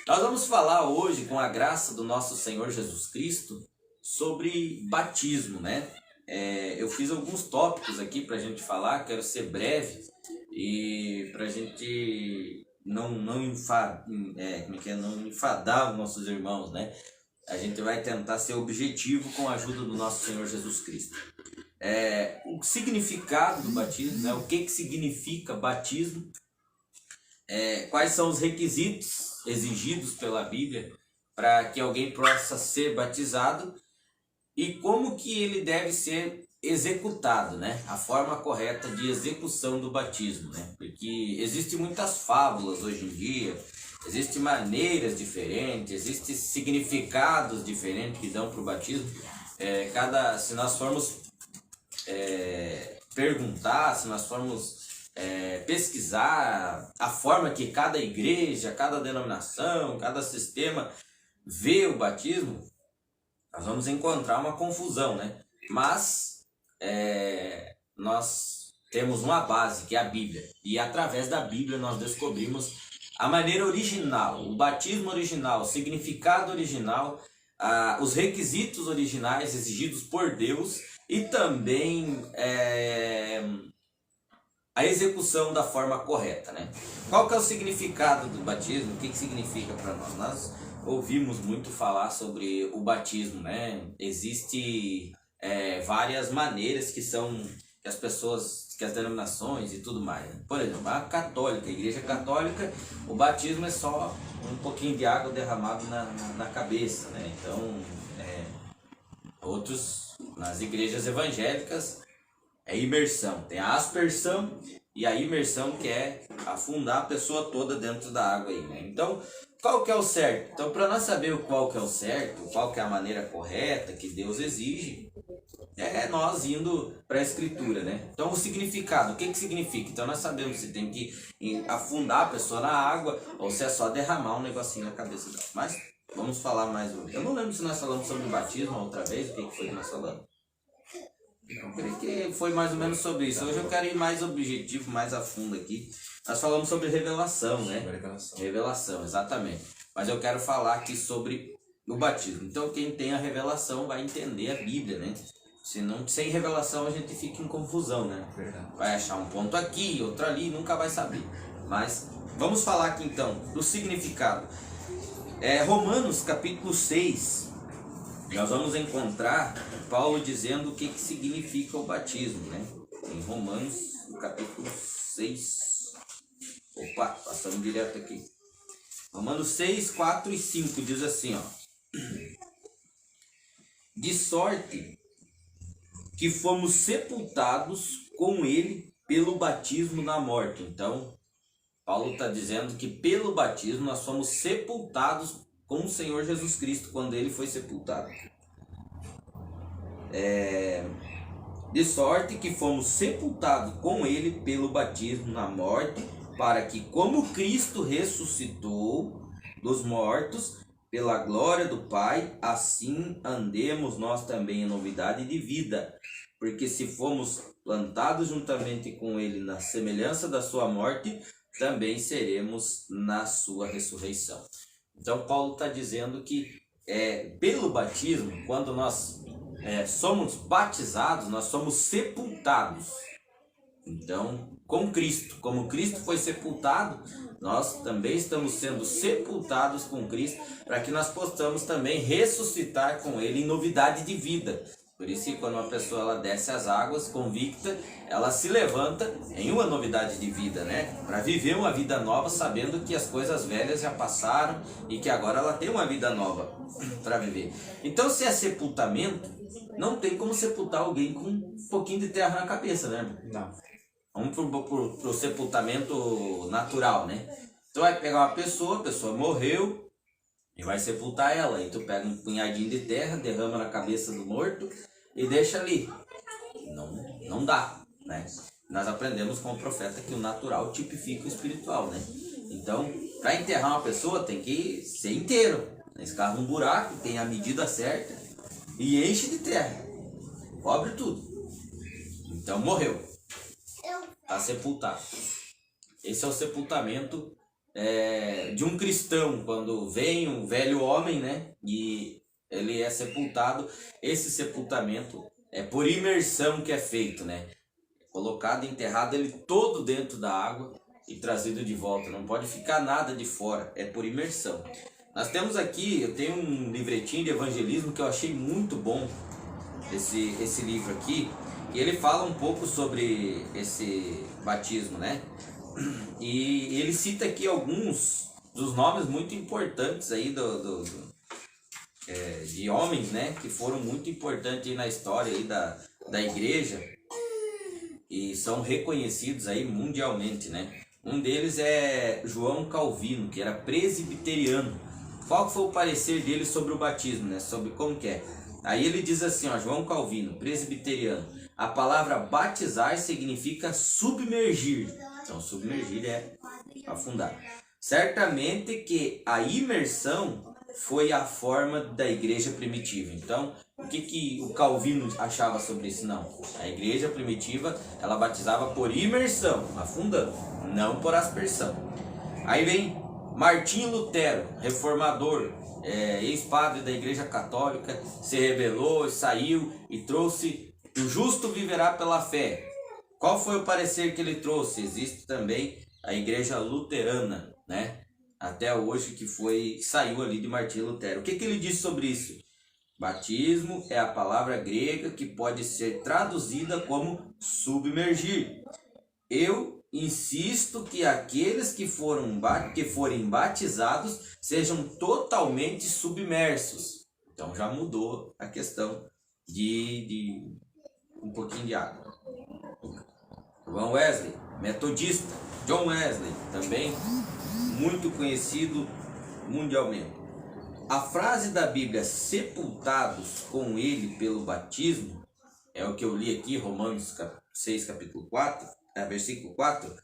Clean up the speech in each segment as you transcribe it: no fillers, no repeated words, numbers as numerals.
Nós vamos falar hoje, com a graça do nosso Senhor Jesus Cristo, sobre batismo, né? Eu fiz alguns tópicos aqui para a gente falar, quero ser breve e para a gente não enfadar os nossos irmãos, né? A gente vai tentar ser objetivo com a ajuda do nosso Senhor Jesus Cristo. O significado do batismo, né? O que significa batismo? Quais são os requisitos exigidos pela Bíblia para que alguém possa ser batizado e como que ele deve ser executado, né? A forma correta de execução do batismo, né? Porque existem muitas fábulas hoje em dia, existem maneiras diferentes, existem significados diferentes que dão para o batismo. Se nós formos perguntar, se nós formos pesquisar a forma que cada igreja, cada denominação, cada sistema vê o batismo, nós vamos encontrar uma confusão, né? Mas nós temos uma base, que é a Bíblia, e através da Bíblia nós descobrimos a maneira original, o batismo original, o significado original, os requisitos originais exigidos por Deus e também a execução da forma correta, né? Qual que é o significado do batismo? O que significa para nós? Nós ouvimos muito falar sobre o batismo, né? Existe várias maneiras que as pessoas, que as denominações e tudo mais, né? Por exemplo, a católica, a igreja católica, o batismo é só um pouquinho de água derramado na cabeça, né? Então, outros, nas igrejas evangélicas, é imersão, tem a aspersão e a imersão, que é afundar a pessoa toda dentro da água aí, né? Então, qual que é o certo? Então, para nós saber qual que é o certo, qual que é a maneira correta que Deus exige, é nós indo para a Escritura, né? Então, o significado, o que significa? Então, nós sabemos se tem que afundar a pessoa na água ou se é só derramar um negocinho na cabeça dela. Mas vamos falar mais um. Eu não lembro se nós falamos sobre batismo outra vez, o que foi que nós falamos. Eu creio que foi mais ou menos sobre isso. Hoje eu quero ir mais objetivo, mais a fundo aqui. Nós falamos sobre revelação, né? Revelação, exatamente. Mas eu quero falar aqui sobre o batismo. Então quem tem a revelação vai entender a Bíblia, né? Senão, sem revelação a gente fica em confusão, né? Vai achar um ponto aqui, outro ali, nunca vai saber. Mas vamos falar aqui então do significado. Romanos capítulo 6. Nós vamos encontrar Paulo dizendo o que significa o batismo, né? Em Romanos, no capítulo 6. Opa, passamos direto aqui. Romanos 6, 4 e 5 diz assim, ó. De sorte que fomos sepultados com ele pelo batismo na morte. Então, Paulo está dizendo que pelo batismo nós fomos sepultados com o Senhor Jesus Cristo quando ele foi sepultado. De sorte que fomos sepultados com ele pelo batismo na morte, para que, como Cristo ressuscitou dos mortos pela glória do Pai, assim andemos nós também em novidade de vida. Porque se fomos plantados juntamente com ele na semelhança da sua morte, também seremos na sua ressurreição. Então Paulo está dizendo que pelo batismo, quando nós somos batizados, nós somos sepultados. Então, com Cristo, como Cristo foi sepultado, nós também estamos sendo sepultados com Cristo, para que nós possamos também ressuscitar com ele em novidade de vida. Por isso que quando uma pessoa ela desce as águas convicta, ela se levanta em uma novidade de vida, né? Para viver uma vida nova, sabendo que as coisas velhas já passaram e que agora ela tem uma vida nova para viver. Então, se é sepultamento, não tem como sepultar alguém com um pouquinho de terra na cabeça, né? Não. Vamos pro sepultamento natural, né? Tu vai pegar uma pessoa, a pessoa morreu e vai sepultar ela. E tu pega um punhadinho de terra, derrama na cabeça do morto e deixa ali. Não dá, né? Nós aprendemos com o profeta que o natural tipifica o espiritual, né? Então, para enterrar uma pessoa tem que ser inteiro. Escava um buraco, tem a medida certa e enche de terra. Cobre tudo. Então morreu. Está sepultado. Esse é o sepultamento de um cristão, quando vem um velho homem, né, e ele é sepultado, esse sepultamento é por imersão que é feito, né? Colocado, enterrado ele todo dentro da água e trazido de volta, não pode ficar nada de fora, é por imersão. Nós temos aqui, eu tenho um livretinho de evangelismo que eu achei muito bom, esse livro aqui, e ele fala um pouco sobre esse batismo, né? E ele cita aqui alguns dos nomes muito importantes aí de homens, né, que foram muito importantes aí na história aí da igreja e são reconhecidos aí mundialmente, né? Um deles é João Calvino, que era presbiteriano. Qual foi o parecer dele sobre o batismo, né? Sobre como que é? Aí ele diz assim, ó, João Calvino, presbiteriano, a palavra batizar significa submergir. Então, submergir é afundar. Certamente que a imersão foi a forma da igreja primitiva. Então, o que o Calvino achava sobre isso? Não. A igreja primitiva, ela batizava por imersão, afundando, não por aspersão. Aí vem Martinho Lutero, reformador, ex-padre da igreja católica, se rebelou, saiu e trouxe o justo viverá pela fé. Qual foi o parecer que ele trouxe? Existe também a igreja luterana, né? Até hoje que saiu ali de Martinho Lutero. O que ele disse sobre isso? Batismo é a palavra grega que pode ser traduzida como submergir. Eu insisto que aqueles que forem batizados sejam totalmente submersos. Então já mudou a questão de um pouquinho de água. João Wesley, metodista. John Wesley, também muito conhecido mundialmente. A frase da Bíblia, sepultados com ele pelo batismo, é o que eu li aqui, Romanos 6, capítulo 4, versículo 4.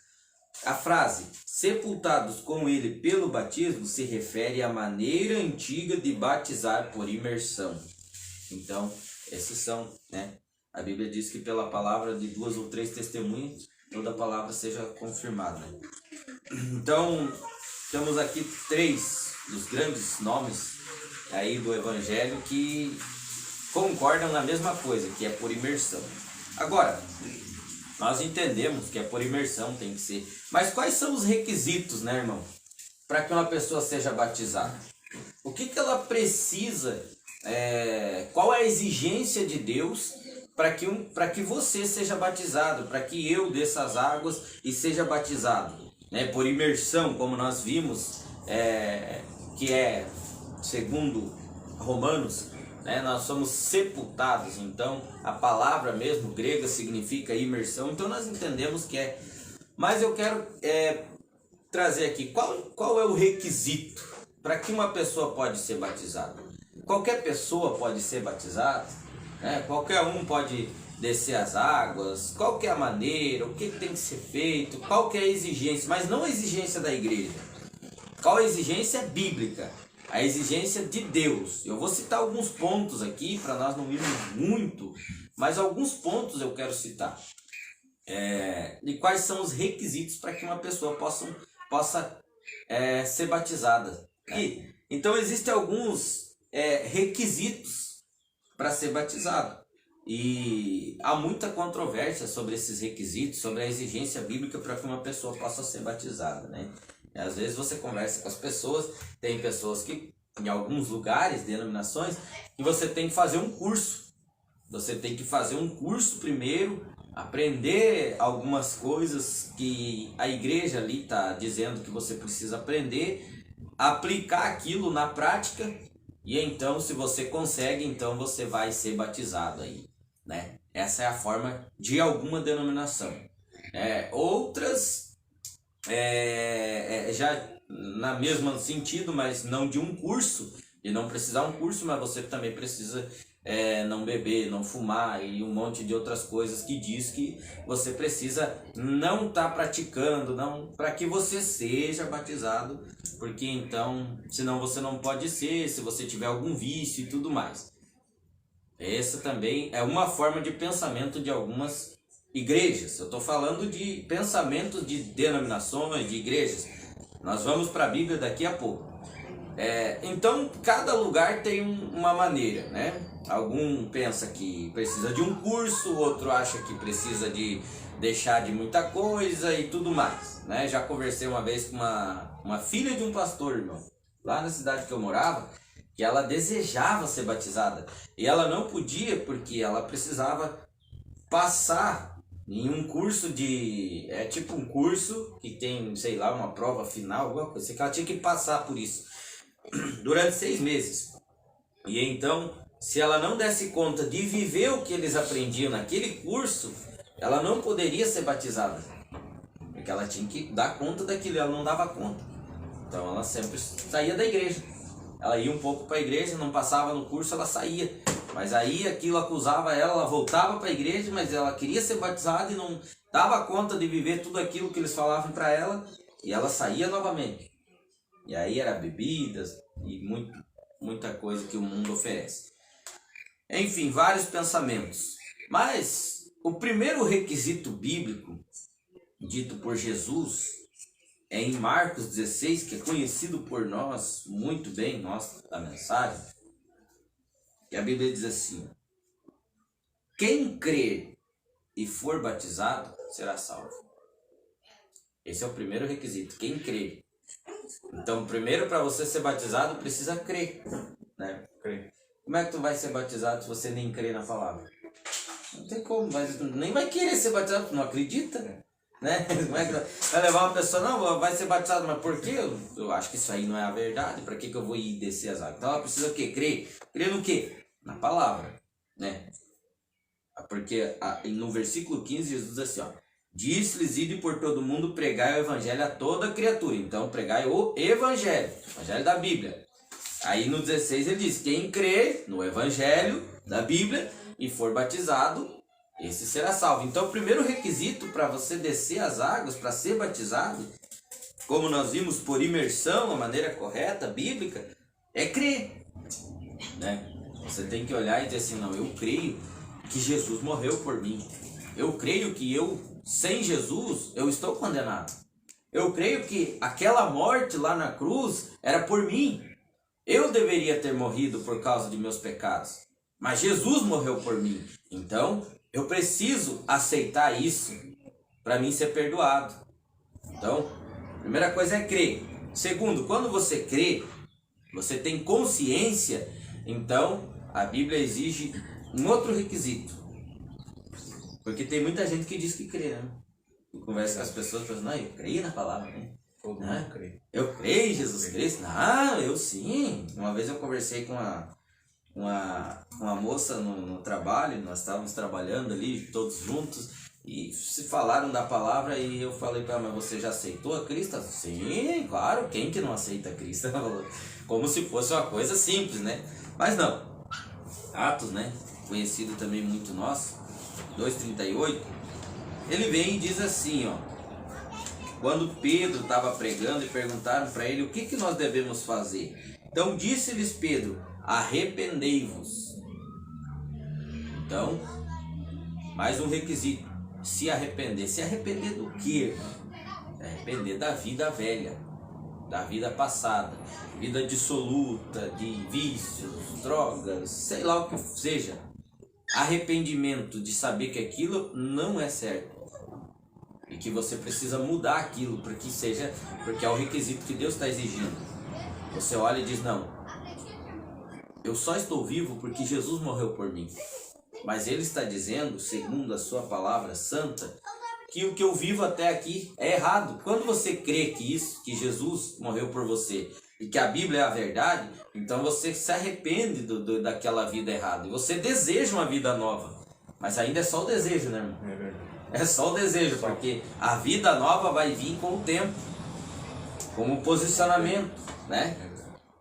A frase, sepultados com ele pelo batismo, se refere à maneira antiga de batizar por imersão. Então, esses são, né? A Bíblia diz que pela palavra de 2 ou 3 testemunhas, toda palavra seja confirmada, né? Então, temos aqui 3 dos grandes nomes aí do Evangelho que concordam na mesma coisa, que é por imersão. Agora, nós entendemos que é por imersão, tem que ser. Mas quais são os requisitos, né, irmão? Para que uma pessoa seja batizada? O que ela precisa, qual é a exigência de Deus para que você seja batizado, para que eu desça as águas e seja batizado, né? Por imersão, como nós vimos, que é segundo Romanos, né? Nós somos sepultados. Então a palavra mesmo grega significa imersão. Então nós entendemos que é. Mas eu quero trazer aqui qual é o requisito para que uma pessoa pode ser batizada. Qualquer pessoa pode ser batizada, né? Qualquer um pode descer as águas. Qual que é a maneira, o que tem que ser feito, qual que é a exigência, mas não a exigência da igreja. Qual a exigência bíblica? A exigência de Deus. Eu vou citar alguns pontos aqui para nós não irmos muito, mas alguns pontos eu quero citar. E quais são os requisitos para que uma pessoa possa ser batizada. Então existem alguns requisitos para ser batizado. E há muita controvérsia sobre esses requisitos, sobre a exigência bíblica para que uma pessoa possa ser batizada, né? E às vezes você conversa com as pessoas, tem pessoas que, em alguns lugares, denominações, que você tem que fazer um curso. Você tem que fazer um curso primeiro, aprender algumas coisas que a igreja ali está dizendo que você precisa aprender, aplicar aquilo na prática, e então, se você consegue, então você vai ser batizado aí, né? Essa é a forma de alguma denominação. Outras já na mesma sentido, mas não de um curso, de não precisar um curso, mas você também precisa não beber, não fumar e um monte de outras coisas que diz que você precisa não estar praticando, não, para que você seja batizado, porque então, senão você não pode ser, se você tiver algum vício e tudo mais. Essa também é uma forma de pensamento de algumas igrejas. Eu estou falando de pensamentos de denominações, de igrejas. Nós vamos para a Bíblia daqui a pouco. Então, cada lugar tem uma maneira, né? Algum pensa que precisa de um curso, outro acha que precisa de deixar de muita coisa e tudo mais, né? Já conversei uma vez com uma filha de um pastor, irmão, lá na cidade que eu morava, que ela desejava ser batizada e ela não podia porque ela precisava passar em um curso tipo um curso que tem, sei lá, uma prova final, alguma coisa assim, que ela tinha que passar por isso durante 6 meses. E então, se ela não desse conta de viver o que eles aprendiam naquele curso, ela não poderia ser batizada, porque ela tinha que dar conta daquilo, ela não dava conta. Então ela sempre saía da igreja. Ela ia um pouco para a igreja, não passava no curso, ela saía. Mas aí aquilo acusava ela, ela voltava para a igreja, mas ela queria ser batizada e não dava conta de viver tudo aquilo que eles falavam para ela, e ela saía novamente. E aí era bebidas e muita coisa que o mundo oferece. Enfim, vários pensamentos. Mas o primeiro requisito bíblico dito por Jesus é em Marcos 16, que é conhecido por nós muito bem, nós da mensagem, que a Bíblia diz assim: quem crer e for batizado será salvo. Esse é o primeiro requisito, quem crer. Então, primeiro, para você ser batizado, precisa crer, né? Crer. Como é que tu vai ser batizado se você nem crê na palavra? Não tem como, mas nem vai querer ser batizado porque não acredita, né? Como é que vai levar uma pessoa, não, vai ser batizado, mas por quê? Eu acho que isso aí não é a verdade, para que eu vou ir descer as águas? Então ela precisa o quê? Crer. Crer no quê? Na palavra, né? Porque no versículo 15 Jesus diz assim, ó: disse-lhes, ide por todo mundo, pregai o evangelho a toda criatura. Então pregai o evangelho da Bíblia. Aí no 16 ele diz: quem crer no evangelho da Bíblia e for batizado, esse será salvo. Então o primeiro requisito para você descer as águas, para ser batizado, como nós vimos por imersão, a maneira correta, bíblica, é crer, né? Você tem que olhar e dizer assim, não, eu creio que Jesus morreu por mim. Eu creio que sem Jesus, eu estou condenado. Eu creio que aquela morte lá na cruz era por mim. Eu deveria ter morrido por causa de meus pecados, mas Jesus morreu por mim. Então, eu preciso aceitar isso para mim ser perdoado. Então, a primeira coisa é crer. Segundo, quando você crê, você tem consciência, então a Bíblia exige um outro requisito. Porque tem muita gente que diz que crê, né? Eu converso com as pessoas e falo, não, eu creio na palavra, né? Eu creio em Jesus Cristo? Não, eu sim. Uma vez eu conversei com uma moça no trabalho, nós estávamos trabalhando ali, todos juntos, e se falaram da palavra, e eu falei para ela, mas você já aceitou a Cristo? Sim, claro, quem que não aceita a Cristo? Como se fosse uma coisa simples, né? Mas não. Atos, né? Conhecido também muito nosso, 2:38, ele vem e diz assim, ó: quando Pedro estava pregando e perguntaram para ele o que nós devemos fazer. Então disse-lhes Pedro: arrependei-vos. Então, mais um requisito: se arrepender. Se arrepender do quê, irmão? Arrepender da vida velha, da vida passada, vida dissoluta, de vícios, drogas, sei lá o que seja. Arrependimento de saber que aquilo não é certo e que você precisa mudar aquilo porque é o requisito que Deus está exigindo. Você olha e diz, não, eu só estou vivo porque Jesus morreu por mim, mas Ele está dizendo, segundo a sua palavra santa, que o que eu vivo até aqui é errado. Quando você crê que Jesus morreu por você e que a Bíblia é a verdade, então você se arrepende daquela vida errada e você deseja uma vida nova. Mas ainda é só o desejo, né, irmão? É verdade. É só o desejo, porque a vida nova vai vir com o tempo, como posicionamento, né?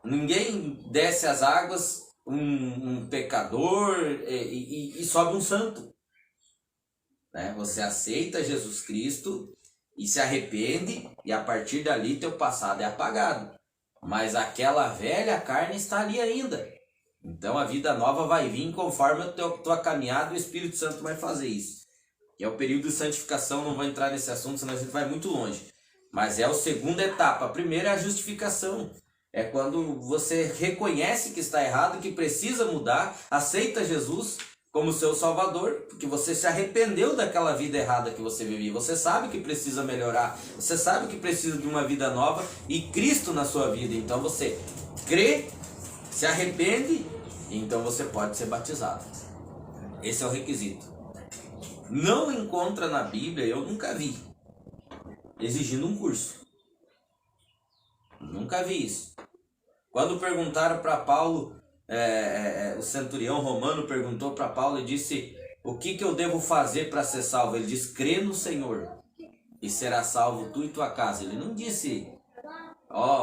Ninguém desce as águas, um pecador e sobe um santo, né? Você aceita Jesus Cristo e se arrepende, e a partir dali teu passado é apagado, mas aquela velha carne está ali ainda. Então a vida nova vai vir conforme a tua caminhada, o Espírito Santo vai fazer isso. Que é o período de santificação, não vou entrar nesse assunto, senão a gente vai muito longe. Mas é a segunda etapa. A primeira é a justificação. É quando você reconhece que está errado, que precisa mudar, aceita Jesus como seu Salvador, porque você se arrependeu daquela vida errada que você vivia. Você sabe que precisa melhorar, você sabe que precisa de uma vida nova e Cristo na sua vida. Então você crê, se arrepende, e então você pode ser batizado. Esse é o requisito. Não encontra na Bíblia, eu nunca vi, exigindo um curso. Nunca vi isso. Quando perguntaram para Paulo, o centurião romano perguntou para Paulo e disse: o que eu devo fazer para ser salvo? Ele disse: crê no Senhor e será salvo tu e tua casa. Ele não disse: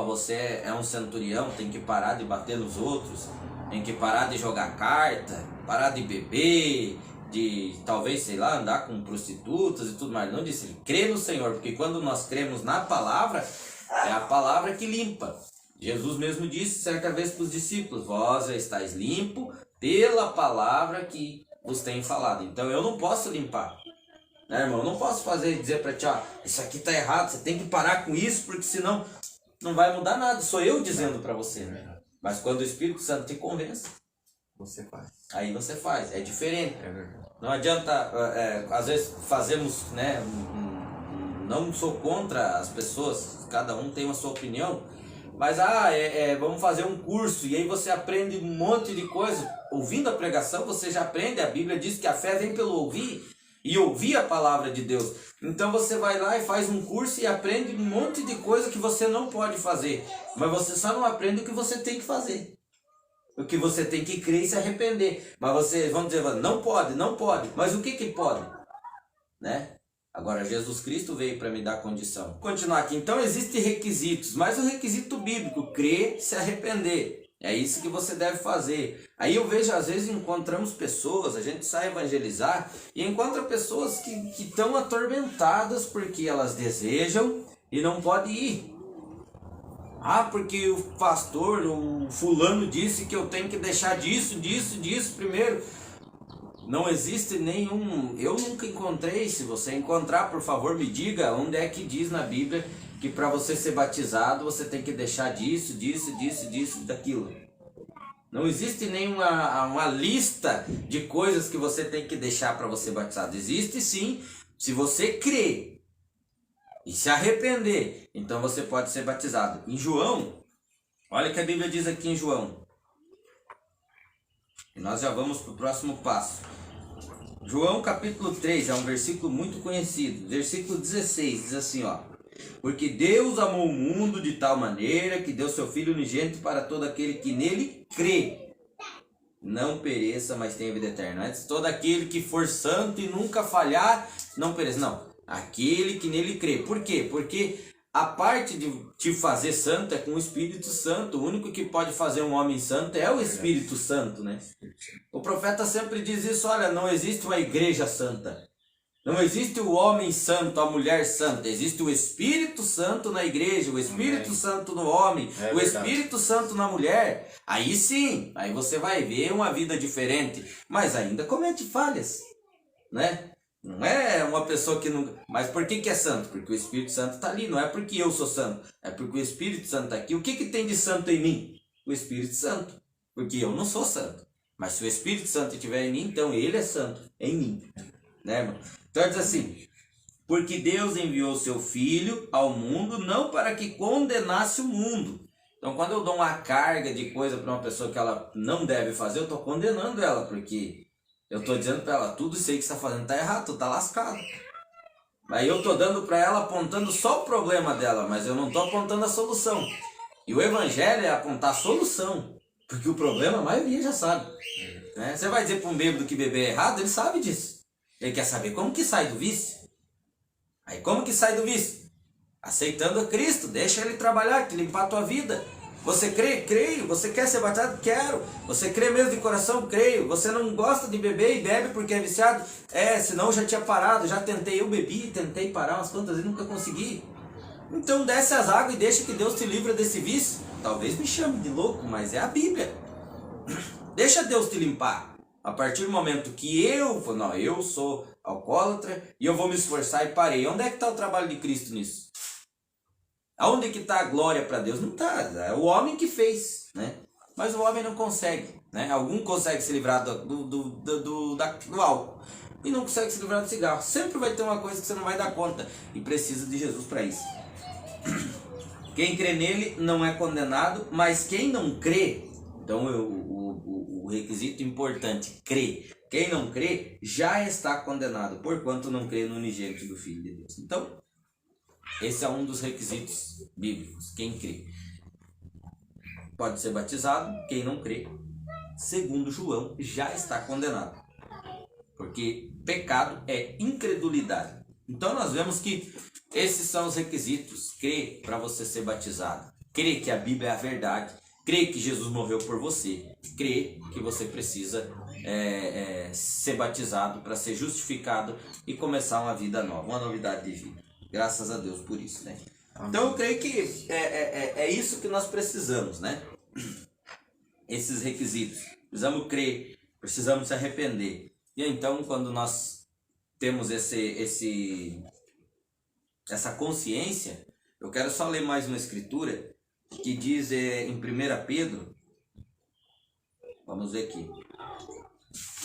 você é um centurião, tem que parar de bater nos outros, tem que parar de jogar carta, parar de beber, de talvez, sei lá, andar com prostitutas e tudo mais. Não disse: ele crê no Senhor, porque quando nós cremos na palavra, é a palavra que limpa. Jesus mesmo disse certa vez para os discípulos: vós já estáis limpo pela palavra que vos tenho falado. Então eu não posso limpar, né, irmão? Eu não posso dizer para ti: isso aqui está errado, você tem que parar com isso, porque senão não vai mudar nada. Sou eu dizendo para você, né? Mas quando o Espírito Santo te convence, você faz. Aí você faz, é diferente. É verdade. Não adianta, às vezes fazemos, né? Não sou contra as pessoas, cada um tem a sua opinião, mas vamos fazer um curso e aí você aprende um monte de coisa. Ouvindo a pregação você já aprende. A Bíblia diz que a fé vem pelo ouvir e ouvir a palavra de Deus. Então você vai lá e faz um curso e aprende um monte de coisa que você não pode fazer, mas você só não aprende o que você tem que fazer, o que você tem que crer e se arrepender. Mas vocês vão dizer: não pode, mas o que pode, né? Agora Jesus Cristo veio para me dar condição. Vou continuar aqui. Então existem requisitos, mas o requisito bíblico: crer, se arrepender. É isso que você deve fazer. Aí eu vejo, às vezes encontramos pessoas, a gente sai evangelizar e encontra pessoas que estão atormentadas porque elas desejam e não podem ir. Porque o pastor, o fulano disse que eu tenho que deixar disso primeiro. Não existe nenhum, eu nunca encontrei. Se você encontrar, por favor me diga onde é que diz na Bíblia que para você ser batizado você tem que deixar disso, daquilo. Não existe nenhuma uma lista de coisas que você tem que deixar para você ser batizado. Existe sim, se você crer e se arrepender, então você pode ser batizado. Em João, olha o que a Bíblia diz aqui em João. E nós já vamos para o próximo passo. João capítulo 3, é um versículo muito conhecido. Versículo 16 diz assim: porque Deus amou o mundo de tal maneira que deu seu Filho unigênito para todo aquele que nele crê, não pereça, mas tenha vida eterna. Antes, todo aquele que for santo e nunca falhar, não pereça. Não, aquele que nele crê. Por quê? Porque a parte de te fazer santo é com o Espírito Santo. O único que pode fazer um homem santo é o Espírito Santo, né? O profeta sempre diz isso: olha, não existe uma igreja santa. Não existe o homem santo, a mulher santa. Existe o Espírito Santo na igreja, o Espírito Santo no homem, o Espírito Santo na mulher. Aí sim, aí você vai ver uma vida diferente, mas ainda comete falhas, né? Não é uma pessoa que não... Mas por que é santo? Porque o Espírito Santo está ali. Não é porque eu sou santo, é porque o Espírito Santo está aqui. O que tem de santo em mim? O Espírito Santo. Porque eu não sou santo. Mas se o Espírito Santo estiver em mim, então ele é santo em mim, né, irmão? Então diz assim: porque Deus enviou seu Filho ao mundo não para que condenasse o mundo. Então quando eu dou uma carga de coisa para uma pessoa que ela não deve fazer, eu estou condenando ela, porque eu estou dizendo para ela: tudo isso aí que você está fazendo está errado, tu está lascado. Aí eu estou dando para ela apontando só o problema dela, mas eu não estou apontando a solução. E o evangelho é apontar a solução, porque o problema a maioria já sabe, né? Você vai dizer para um bêbado que beber é errado, ele sabe disso. Ele quer saber como que sai do vício. Aí como que sai do vício? Aceitando a Cristo. Deixa ele trabalhar, te limpar a tua vida. Você crê? Creio. Você quer ser batizado? Quero. Você crê mesmo de coração? Creio. Você não gosta de beber e bebe porque é viciado? Senão eu já tinha parado. Já tentei, eu bebi, tentei parar umas quantas vezes, nunca consegui. Então desce as águas e deixa que Deus te livre desse vício. Talvez me chame de louco, mas é a Bíblia. Deixa Deus te limpar. A partir do momento que eu sou alcoólatra e eu vou me esforçar e parei. Onde é que está o trabalho de Cristo nisso? Aonde que está a glória para Deus? Não está, é o homem que fez, né? Mas o homem não consegue, né? Algum consegue se livrar do álcool e não consegue se livrar do cigarro. Sempre vai ter uma coisa que você não vai dar conta e precisa de Jesus para isso. Quem crê nele não é condenado, mas quem não crê, então o requisito importante, crê. Quem não crê já está condenado, porquanto não crê no unigênito do Filho de Deus. Então, esse é um dos requisitos bíblicos. Quem crê pode ser batizado, quem não crê, segundo João, já está condenado. Porque pecado é incredulidade. Então nós vemos que esses são os requisitos. Crê para você ser batizado. Crê que a Bíblia é a verdade. Crê que Jesus morreu por você. Crê que você precisa ser batizado para ser justificado e começar uma vida nova, uma novidade de vida. Graças a Deus por isso, né? Então eu creio que é isso que nós precisamos, né? Esses requisitos. Precisamos crer, precisamos se arrepender. E então, quando nós temos essa consciência, eu quero só ler mais uma escritura que diz em 1 Pedro, vamos ver aqui,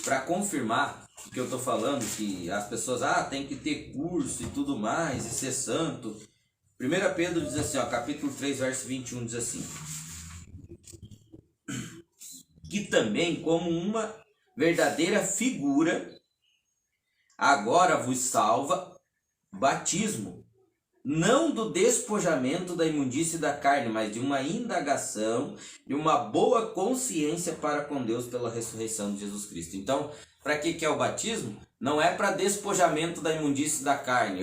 para confirmar o que eu estou falando, que as pessoas tem que ter curso e tudo mais, e ser santo. 1 Pedro diz assim, capítulo 3, verso 21, diz assim: que também, como uma verdadeira figura, agora vos salva batismo, não do despojamento da imundície da carne, mas de uma indagação, de uma boa consciência para com Deus pela ressurreição de Jesus Cristo. Então, para que é o batismo? Não é para despojamento da imundície da carne.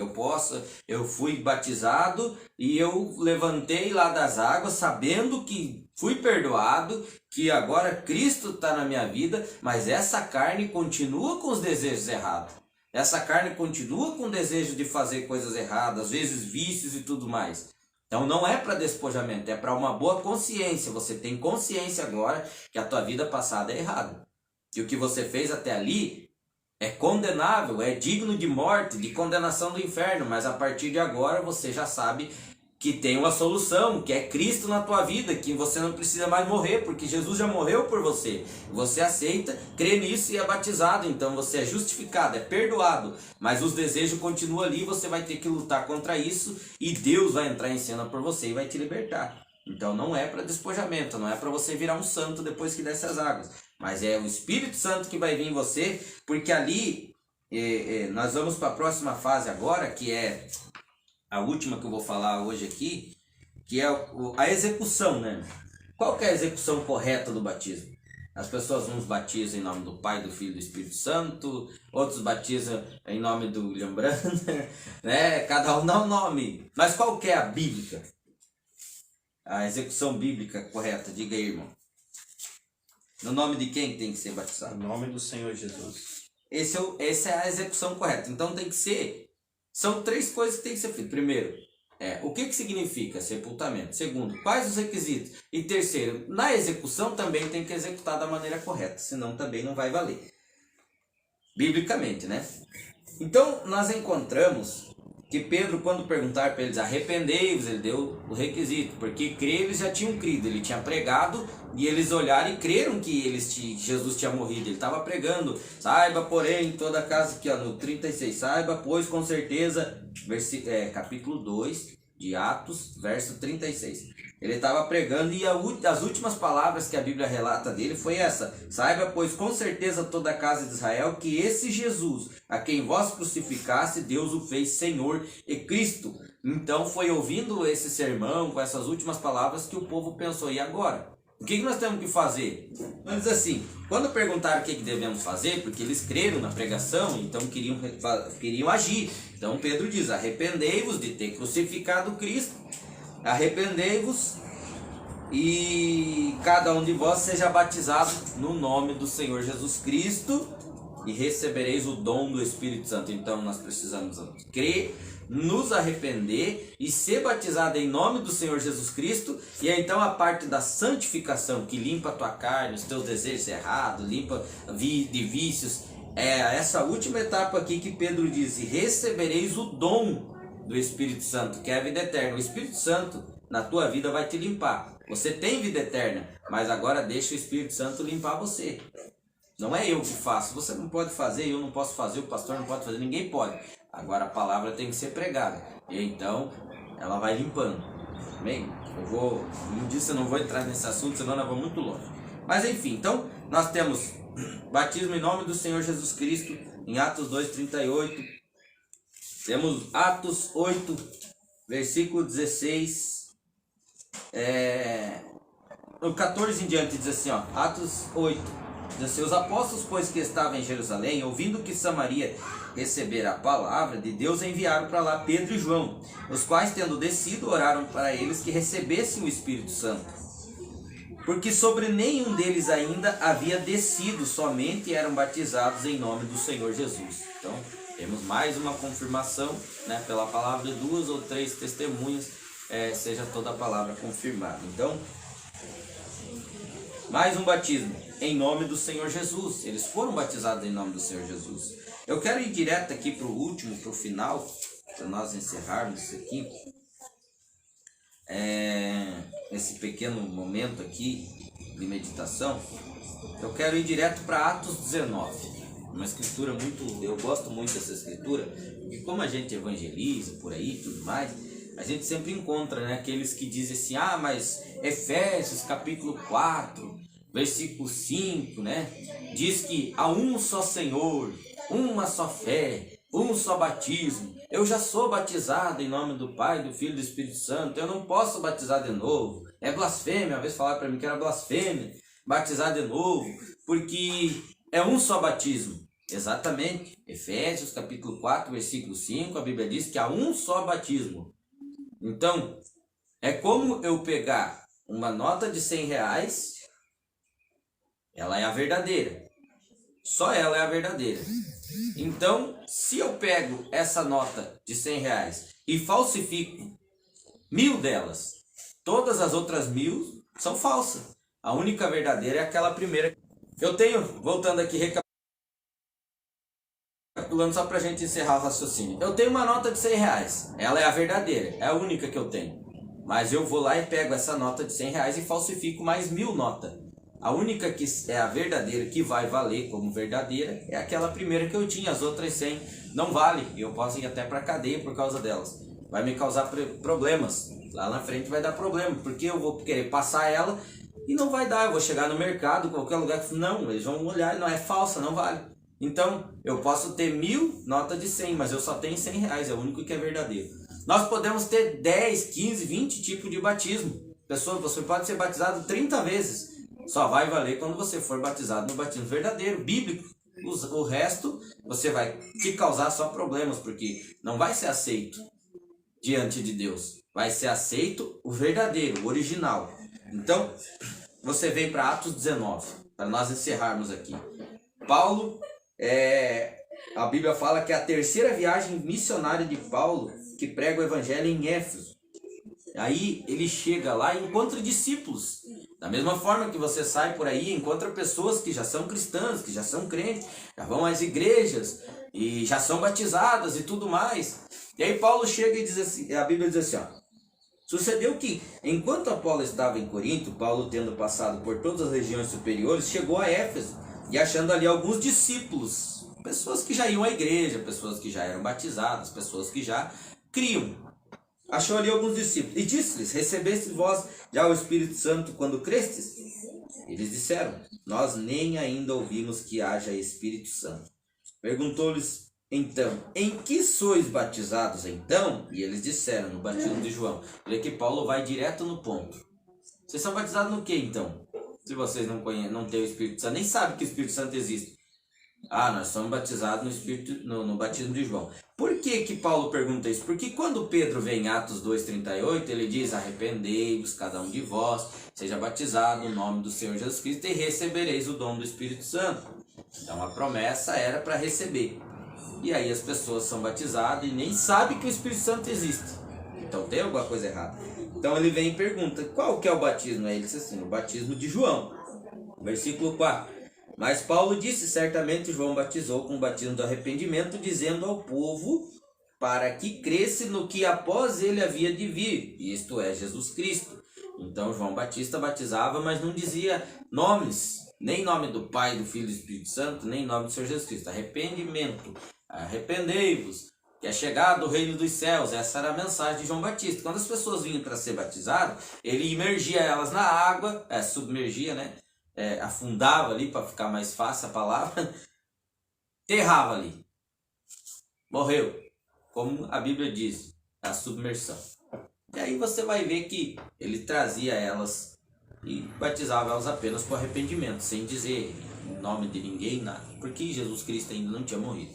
Eu fui batizado e eu levantei lá das águas sabendo que fui perdoado, que agora Cristo está na minha vida, mas essa carne continua com os desejos errados. Essa carne continua com o desejo de fazer coisas erradas, às vezes vícios e tudo mais. Então não é para despojamento, é para uma boa consciência. Você tem consciência agora que a tua vida passada é errada. Que o que você fez até ali é condenável, é digno de morte, de condenação do inferno. Mas a partir de agora você já sabe que tem uma solução, que é Cristo na tua vida, que você não precisa mais morrer, porque Jesus já morreu por você. Você aceita, crê nisso e é batizado, então você é justificado, é perdoado, mas os desejos continuam ali, você vai ter que lutar contra isso e Deus vai entrar em cena por você e vai te libertar. Então não é para despojamento, não é para você virar um santo depois que desce as águas, mas é o Espírito Santo que vai vir em você, porque ali nós vamos para a próxima fase agora, que é a última que eu vou falar hoje aqui, que é a execução, né? Qual que é a execução correta do batismo? As pessoas, uns batizam em nome do Pai, do Filho e do Espírito Santo, outros batizam em nome do William Branham, né? Cada um dá um nome. Mas qual que é a bíblica? A execução bíblica correta, diga aí, irmão. No nome de quem tem que ser batizado? No nome do Senhor Jesus. Essa é a execução correta. Então tem que ser... São 3 coisas que tem que ser feitas. Primeiro, o que significa sepultamento? Segundo, quais os requisitos? E terceiro, na execução também tem que executar da maneira correta, senão também não vai valer. Biblicamente, né? Então, nós encontramos que Pedro, quando perguntaram para eles, arrependei-vos, ele deu o requisito, porque crer eles já tinham crido, ele tinha pregado e eles olharam e creram que Jesus tinha morrido, ele estava pregando, saiba porém toda a casa, aqui no 36, saiba pois com certeza, capítulo 2 de Atos, verso 36, ele estava pregando e as últimas palavras que a Bíblia relata dele foi essa: saiba pois com certeza toda a casa de Israel que esse Jesus, a quem vós crucificaste, Deus o fez Senhor e Cristo. Então foi ouvindo esse sermão com essas últimas palavras que o povo pensou, e agora? O que nós temos que fazer? Mas assim, quando perguntaram o que devemos fazer, porque eles creram na pregação, então queriam agir. Então Pedro diz, arrependei-vos de ter crucificado Cristo, arrependei-vos e cada um de vós seja batizado no nome do Senhor Jesus Cristo e recebereis o dom do Espírito Santo. Então nós precisamos crer, nos arrepender e ser batizado em nome do Senhor Jesus Cristo. E é então a parte da santificação, que limpa a tua carne, os teus desejos errados, limpa de vícios. É essa última etapa aqui que Pedro diz, e recebereis o dom do Espírito Santo, que é a vida eterna. O Espírito Santo na tua vida vai te limpar. Você tem vida eterna, mas agora deixa o Espírito Santo limpar você. Não é eu que faço, você não pode fazer, eu não posso fazer, o pastor não pode fazer, ninguém pode. Agora a palavra tem que ser pregada, e então ela vai limpando. Bem, como disse, eu não vou entrar nesse assunto, senão nós vamos muito longe. Mas enfim, então nós temos batismo em nome do Senhor Jesus Cristo, em Atos 2:38. Temos Atos 8, versículo 16. No 14 em diante diz assim, ó, Atos 8, diz assim: os apóstolos, pois, que estavam em Jerusalém, ouvindo que Samaria recebera a palavra de Deus, enviaram para lá Pedro e João, os quais, tendo descido, oraram para eles que recebessem o Espírito Santo, porque sobre nenhum deles ainda havia descido, somente eram batizados em nome do Senhor Jesus. Então temos mais uma confirmação, né, pela palavra de 2 ou 3 testemunhas, seja toda a palavra confirmada. Então, mais um batismo em nome do Senhor Jesus. Eles foram batizados em nome do Senhor Jesus. Eu quero ir direto aqui para o último, para o final, para nós encerrarmos isso aqui. Esse pequeno momento aqui de meditação. Eu quero ir direto para Atos 19. Uma escritura muito... Eu gosto muito dessa escritura, porque como a gente evangeliza por aí e tudo mais, a gente sempre encontra, né, aqueles que dizem assim, mas Efésios capítulo 4, versículo 5, né, diz que há um só Senhor, uma só fé, um só batismo. Eu já sou batizado em nome do Pai, do Filho e do Espírito Santo, eu não posso batizar de novo. É blasfêmia, uma vez falaram para mim que era blasfêmia batizar de novo, porque é um só batismo. Exatamente, Efésios capítulo 4, versículo 5, a Bíblia diz que há um só batismo. Então, é como eu pegar uma nota de 100 reais, ela é a verdadeira, só ela é a verdadeira. Então, se eu pego essa nota de 100 reais e falsifico 1000 delas, todas as outras 1000 são falsas. A única verdadeira é aquela primeira. Eu tenho, voltando aqui, recapitulando só pra gente encerrar o raciocínio. Eu tenho uma nota de 100 reais, ela é a verdadeira, é a única que eu tenho. Mas eu vou lá e pego essa nota de 100 reais e falsifico mais 1000 notas. A única que é a verdadeira, que vai valer como verdadeira, é aquela primeira que eu tinha. As outras 100 não valem, e eu posso ir até pra cadeia por causa delas. Vai me causar problemas, lá na frente vai dar problema, porque eu vou querer passar ela e não vai dar. Eu vou chegar no mercado, qualquer lugar, não, eles vão olhar e não é falsa, não vale. Então, eu posso ter 1000 notas de 100, mas eu só tenho 100 reais, é o único que é verdadeiro. Nós podemos ter 10, 15, 20 tipos de batismo. Você pode ser batizado 30 vezes. Só vai valer quando você for batizado no batismo verdadeiro, bíblico. O resto, você vai te causar só problemas, porque não vai ser aceito diante de Deus. Vai ser aceito o verdadeiro, o original. Então, você vem para Atos 19, para nós encerrarmos aqui. Paulo, a Bíblia fala que é a terceira viagem missionária de Paulo, que prega o evangelho em Éfeso. Aí ele chega lá e encontra discípulos. Da mesma forma que você sai por aí e encontra pessoas que já são cristãs, que já são crentes, já vão às igrejas e já são batizadas e tudo mais. E aí Paulo chega e diz assim, a Bíblia diz assim, sucedeu que, enquanto Apolo estava em Corinto, Paulo, tendo passado por todas as regiões superiores, chegou a Éfeso e achando ali alguns discípulos, pessoas que já iam à igreja, pessoas que já eram batizadas, pessoas que já criam. Achou ali alguns discípulos e disse-lhes, recebestes vós já o Espírito Santo quando crestes? Eles disseram, nós nem ainda ouvimos que haja Espírito Santo. Perguntou-lhes então, em que sois batizados então? E eles disseram, no batismo de João. Olha que Paulo vai direto no ponto. Vocês são batizados no que então? Se vocês não têm o Espírito Santo, nem sabem que o Espírito Santo existe. Nós somos batizados no batismo de João. Por que Paulo pergunta isso? Porque quando Pedro vem em Atos 2,38, ele diz, arrependei-vos, cada um de vós, seja batizado no nome do Senhor Jesus Cristo e recebereis o dom do Espírito Santo. Então a promessa era para receber. E aí as pessoas são batizadas e nem sabem que o Espírito Santo existe. Então tem alguma coisa errada. Então ele vem e pergunta, qual que é o batismo? Aí ele diz assim, o batismo de João. Versículo 4. Mas Paulo disse, certamente João batizou com o batismo do arrependimento, dizendo ao povo para que cresce no que após ele havia de vir, isto é, Jesus Cristo. Então João Batista batizava, mas não dizia nomes, nem nome do Pai, do Filho e do Espírito Santo, nem nome do Senhor Jesus Cristo. Arrependimento, arrependei-vos, que é chegado o reino dos céus. Essa era a mensagem de João Batista. Quando as pessoas vinham para ser batizadas, ele imergia elas na água, submergia, né? Afundava ali, para ficar mais fácil a palavra, enterrava ali, morreu, como a Bíblia diz, a submersão. E aí você vai ver que ele trazia elas e batizava elas apenas com arrependimento, sem dizer em nome de ninguém, nada, porque Jesus Cristo ainda não tinha morrido.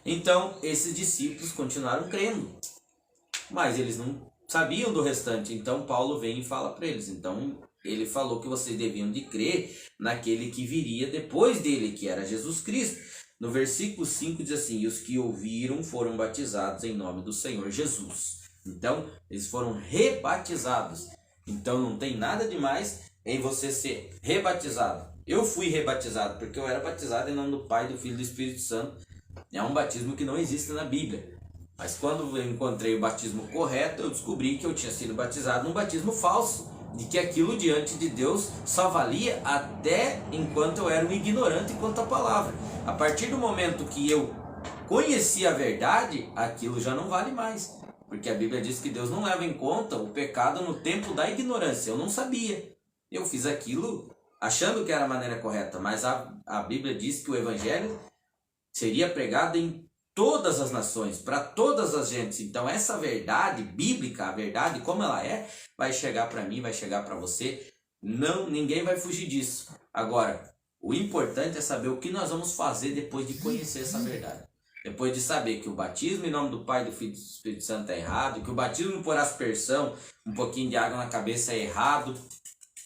Então esses discípulos continuaram crendo, mas eles não sabiam do restante. Então Paulo vem e fala para eles, então ele falou que vocês deviam de crer naquele que viria depois dele, que era Jesus Cristo. No versículo 5 diz assim: e os que ouviram foram batizados em nome do Senhor Jesus. Então eles foram rebatizados. Então não tem nada demais em você ser rebatizado. Eu fui rebatizado porque eu era batizado em nome do Pai, do Filho e do Espírito Santo. É um batismo que não existe na Bíblia. Mas quando eu encontrei o batismo correto, eu descobri que eu tinha sido batizado num batismo falso, de que aquilo diante de Deus só valia até enquanto eu era um ignorante quanto à palavra. A partir do momento que eu conheci a verdade, aquilo já não vale mais. Porque a Bíblia diz que Deus não leva em conta o pecado no tempo da ignorância. Eu não sabia. Eu fiz aquilo achando que era a maneira correta, mas a Bíblia diz que o Evangelho seria pregado em todas as nações, para todas as gentes. Então essa verdade bíblica, a verdade como ela é, vai chegar para mim, vai chegar para você. Não, ninguém vai fugir disso. Agora, o importante é saber o que nós vamos fazer depois de conhecer essa verdade. Depois de saber que o batismo em nome do Pai, do Filho e do Espírito Santo é errado, que o batismo por aspersão, um pouquinho de água na cabeça, é errado,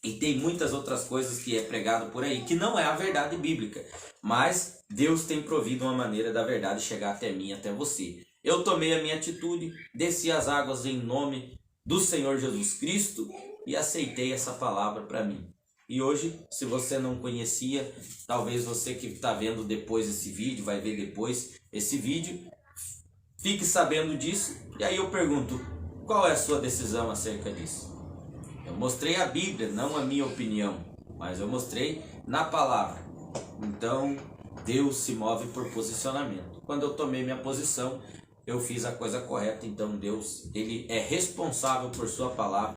e tem muitas outras coisas que é pregado por aí, que não é a verdade bíblica. Mas Deus tem provido uma maneira da verdade chegar até mim, até você. Eu tomei a minha atitude, desci as águas em nome do Senhor Jesus Cristo e aceitei essa palavra para mim. E hoje, se você não conhecia, talvez você que está vendo depois esse vídeo, vai ver depois esse vídeo, fique sabendo disso. E aí eu pergunto, qual é a sua decisão acerca disso? Eu mostrei a Bíblia, não a minha opinião, mas eu mostrei na palavra. Então, Deus se move por posicionamento. Quando eu tomei minha posição, eu fiz a coisa correta. Então Deus, ele é responsável por sua palavra